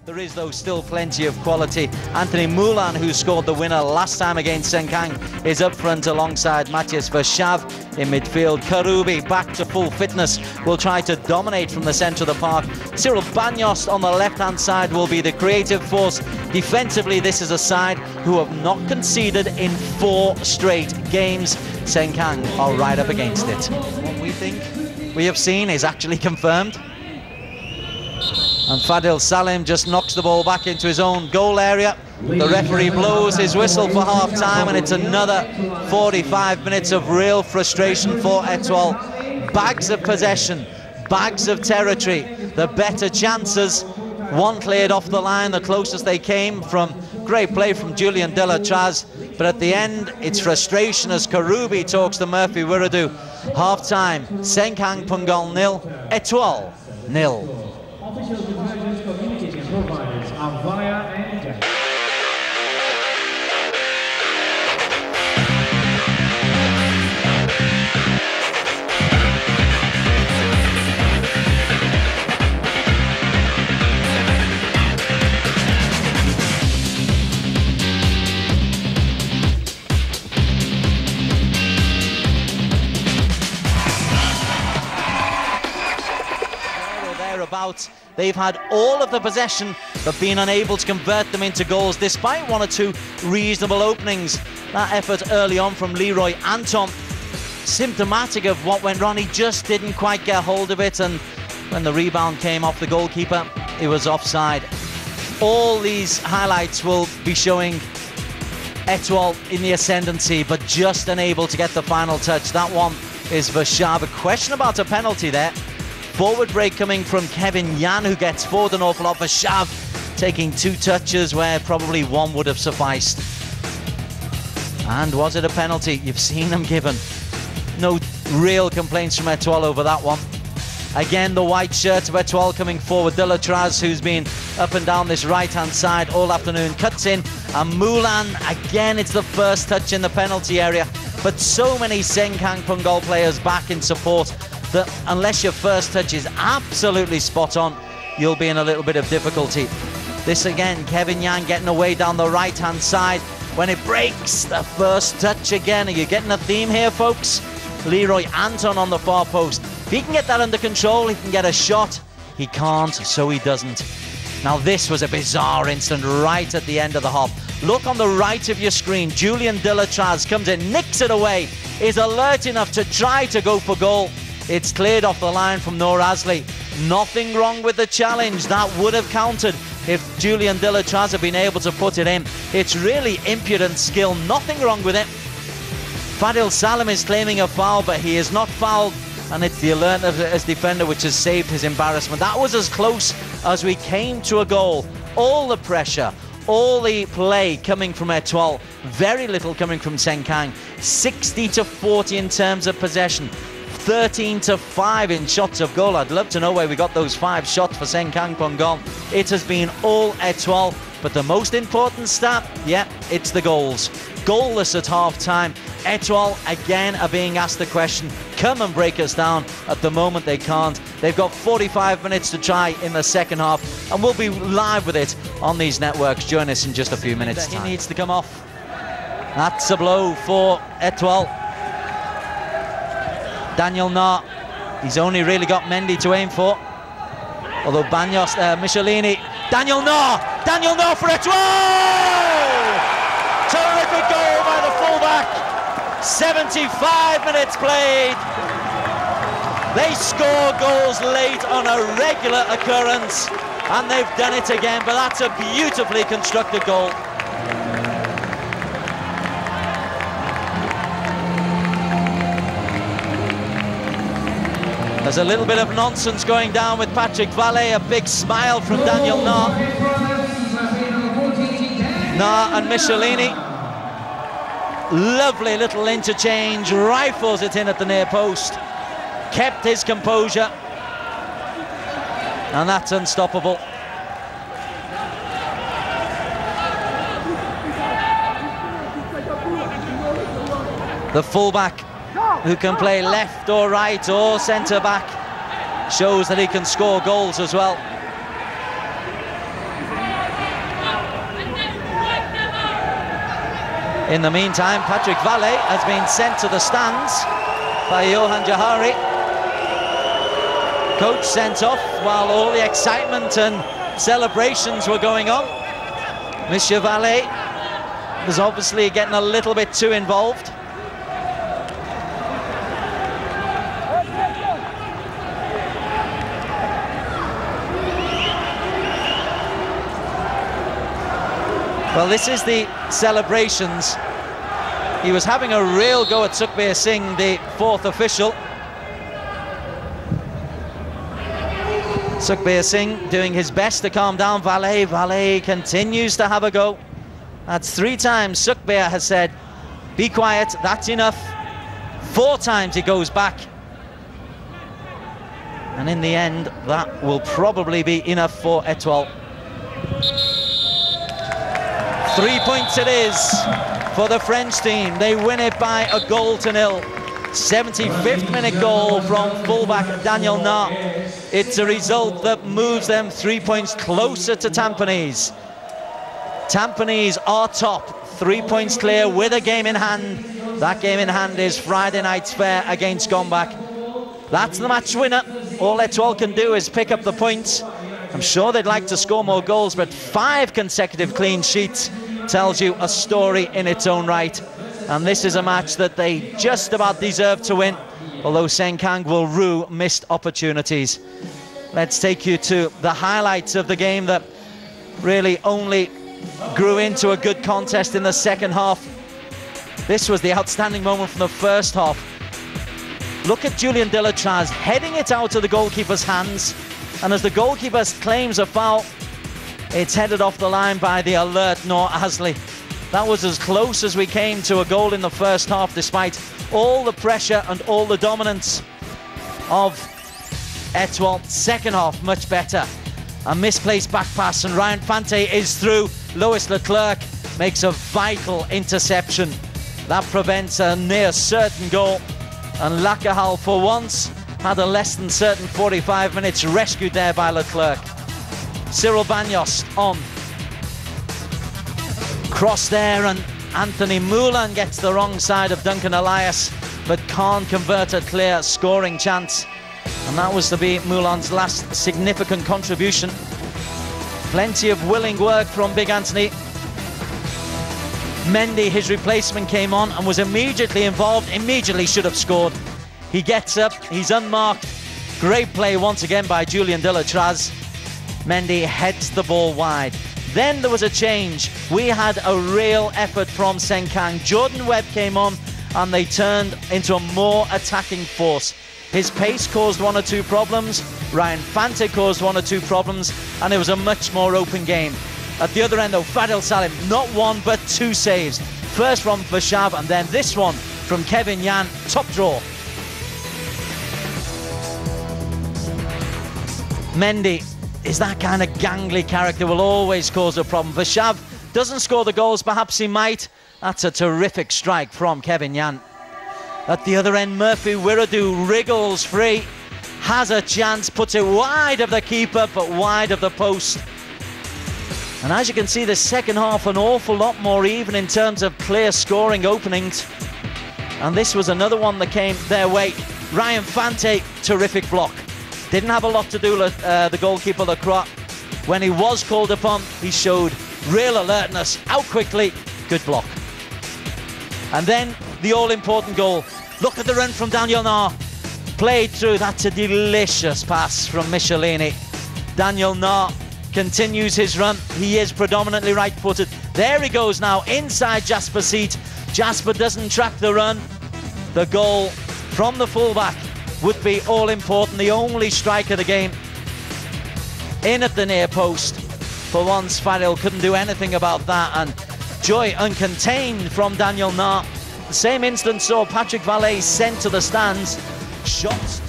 There is, though, still plenty of quality. Anthony Moulin, who scored the winner last time against Sengkang, is up front alongside Matthias Verschav in midfield. Karubi, back to full fitness, will try to dominate from the centre of the park. Cyril Bagnos on the left-hand side will be the creative force. Defensively, this is a side who have not conceded in 4 straight games. Sengkang are right up against it. What we think we have seen is actually confirmed. And Fadil Salim just knocks the ball back into his own goal area. The referee blows his whistle for half-time, and it's another 45 minutes of real frustration for Etoile. Bags of possession, bags of territory, the better chances. One cleared off the line, the closest they came from great play from Julian Delatraz. But at the end, it's frustration as Karubi talks to Murphy Wiradoo. Half-time, Sengkang Punggol 0, Etoile 0. Official detergents, communication providers are via and They've had all of the possession but been unable to convert them into goals despite 1 or 2 reasonable openings. That effort early on from Leroy Anton, symptomatic of what went wrong. He just didn't quite get hold of it, and when the rebound came off the goalkeeper, it was offside. All these highlights will be showing Etoile in the ascendancy, but just unable to get the final touch. That one is Verschav. A question about a penalty there. Forward break coming from Kevin Yan, who gets forward an awful lot. Verschav taking 2 touches where probably 1 would have sufficed. And was it a penalty? You've seen them given. No real complaints from Etoile over that one. Again, the white shirt of Etoile coming forward. Delatraz, who's been up and down this right-hand side all afternoon, cuts in. And Moulin, again, it's the first touch in the penalty area. But so many Sengkang Punggol players back in support that unless your first touch is absolutely spot on, you'll be in a little bit of difficulty. This again, Kevin Yan getting away down the right-hand side. When it breaks, the first touch again. Are you getting a theme here, folks? Leroy Anton on the far post. If he can get that under control, he can get a shot. He can't, so he doesn't. Now this was a bizarre instant right at the end of the half. Look on the right of your screen. Julian Delatraz comes in, nicks it away, is alert enough to try to go for goal. It's cleared off the line from Noor Azli. Nothing wrong with the challenge. That would have counted if Julian Delatraz had been able to put it in. It's really impudent skill. Nothing wrong with it. Fadil Salim is claiming a foul, but he is not fouled. And it's the alertness as defender which has saved his embarrassment. That was as close as we came to a goal. All the pressure, all the play coming from Etoile. Very little coming from Sengkang. 60-40 in terms of possession. 13-5 in shots of goal. I'd love to know where we got those 5 shots for Sengkang Punggol. It has been all Etoile, but the most important stat, yeah, it's the goals. Goalless at half-time. Etoile again are being asked the question, come and break us down. At the moment they can't. They've got 45 minutes to try in the second half, and we'll be live with it on these networks. Join us in just a few minutes. He needs to come off. That's a blow for Etoile. Daniel Na, he's only really got Mendy to aim for. Although Bagnos, Michelini, Daniel Na for Etoile! Terrific goal by the fullback. 75 minutes played. They score goals late on a regular occurrence, and they've done it again, but that's a beautifully constructed goal. There's a little bit of nonsense going down with Patrick Valle. A big smile from Daniel Na. Na and Michelini. Lovely little interchange. Rifles it in at the near post. Kept his composure. And that's unstoppable. The fullback, who can play left or right or centre-back, shows that he can score goals as well. In the meantime, Patrick Valle has been sent to the stands by Johan Jahari. Coach sent off while all the excitement and celebrations were going on. Monsieur Valle was obviously getting a little bit too involved. Well, this is the celebrations. He was having a real go at Sukhbir Singh, the fourth official. Sukhbir Singh doing his best to calm down Valle. Valle continues to have a go. That's 3 times Sukhbir has said, be quiet, that's enough. 4 times he goes back. And in the end, that will probably be enough for Etoile. 3 points it is for the French team. They win it by a 1-0. 75th minute goal from fullback Daniel Na. It's a result that moves them 3 points closer to Tampines. Tampines are top, 3 points clear with a game in hand. That game in hand is Friday night's fair against Gombak. That's the match winner. All Etoile can do is pick up the points. I'm sure they'd like to score more goals, but 5 consecutive clean sheets tells you a story in its own right. And this is a match that they just about deserve to win, although Sengkang will rue missed opportunities. Let's take you to the highlights of the game that really only grew into a good contest in the second half. This was the outstanding moment from the first half. Look at Julien Delatraz heading it out of the goalkeeper's hands, and as the goalkeeper claims a foul, it's headed off the line by the alert Noor Azli. That was as close as we came to a goal in the first half, despite all the pressure and all the dominance of Etoile. Second half, much better. A misplaced back pass, and Ryan Fante is through. Lois Leclerc makes a vital interception. That prevents a near certain goal. And Lakahal, for once, had a less than certain 45 minutes, rescued there by Leclerc. Cyril Bagnos on. Cross there, and Anthony Moulin gets the wrong side of Duncan Elias, but can't convert a clear scoring chance. And that was to be Moulin's last significant contribution. Plenty of willing work from Big Anthony. Mendy, his replacement, came on and was immediately involved, immediately should have scored. He gets up, he's unmarked. Great play once again by Julien Delatraz. Mendy heads the ball wide. Then there was a change. We had a real effort from Sengkang. Jordan Webb came on and they turned into a more attacking force. His pace caused 1 or 2 problems. Ryan Fante caused 1 or 2 problems, and it was a much more open game. At the other end though, Fadil Salim, not 1 but 2 saves. First from Vashav, and then this one from Kevin Yan, top draw. Mendy is that kind of gangly character, will always cause a problem. Vashav doesn't score the goals, perhaps he might. That's a terrific strike from Kevin Yan. At the other end, Murphy Wiradu wriggles free, has a chance, puts it wide of the keeper, but wide of the post. And as you can see, the second half an awful lot more even in terms of clear scoring openings. And this was another one that came their way. Ryan Fante, terrific block. Didn't have a lot to do with the goalkeeper, Lacroix. When he was called upon, he showed real alertness, out quickly, good block. And then the all-important goal. Look at the run from Daniel Na. Played through, that's a delicious pass from Michelini. Daniel Na continues his run. He is predominantly right-footed. There he goes now, inside Jasper's seat. Jasper doesn't track the run. The goal from the fullback would be all-important, the only strike of the game. In at the near post. For once, Fadil couldn't do anything about that, and joy uncontained from Daniel Na. The same instance saw Patrick Valle sent to the stands. Shots